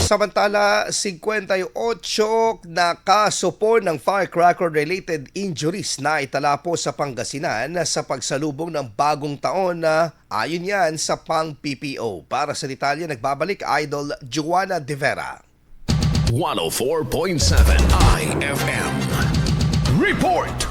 Samantala, 58 na kaso po ng firecracker-related injuries na itala po sa Pangasinan sa pagsalubong ng bagong taon na ayon yan sa pang-PPO. Para sa detalye, nagbabalik Idol Juana De Vera. 104.7 IFM Report.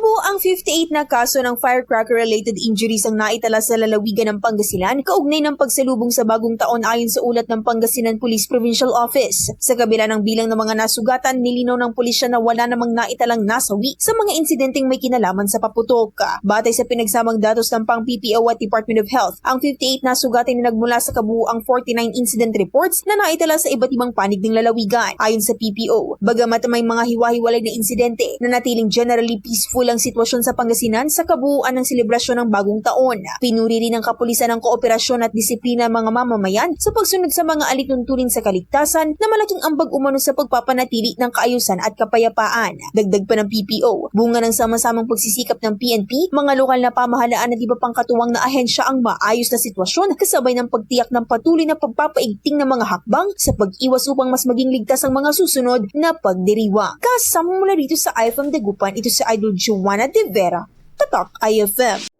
Kabuo ang 58 na kaso ng firecracker-related injuries ang naitala sa lalawigan ng Pangasinan kaugnay ng pagsalubong sa bagong taon ayon sa ulat ng Pangasinan Police Provincial Office. Sa kabila ng bilang ng mga nasugatan, nilinaw ng pulisya na wala namang naitalang nasawi sa mga insidenteng may kinalaman sa paputok. Batay sa pinagsamang datos ng pang-PPO at Department of Health, ang 58 na sugatan na nagmula sa kabuuang 49 incident reports na naitala sa iba't ibang panig ng lalawigan. Ayon sa PPO, bagamat may mga hiwa-hiwalay na insidente, nanatiling generally peaceful ang sitwasyon sa Pangasinan sa kabuuan ng selebrasyon ng bagong taon. Pinuri rin ng kapulisan ng kooperasyon at disiplina ng mga mamamayan sa pagsunod sa mga alituntunin sa kaligtasan na malaking ambag umano sa pagpapanatili ng kaayusan at kapayapaan. Dagdag pa ng PPO, bunga ng sama-samang pagsisikap ng PNP, mga lokal na pamahalaan at iba pang katuwang na ahensya ang maayos na sitwasyon kasabay ng pagtiyak ng patuloy na pagpapaigting ng mga hakbang sa pag-iwas upang mas maging ligtas ang mga susunod na pagdiriwang. Kasama mula rito sa IFM Dagupan, ito si Idol Juana De Vera, Tatak IFM.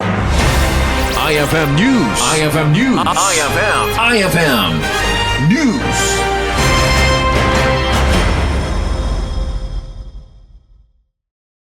IFM News. IFM News. IFM News.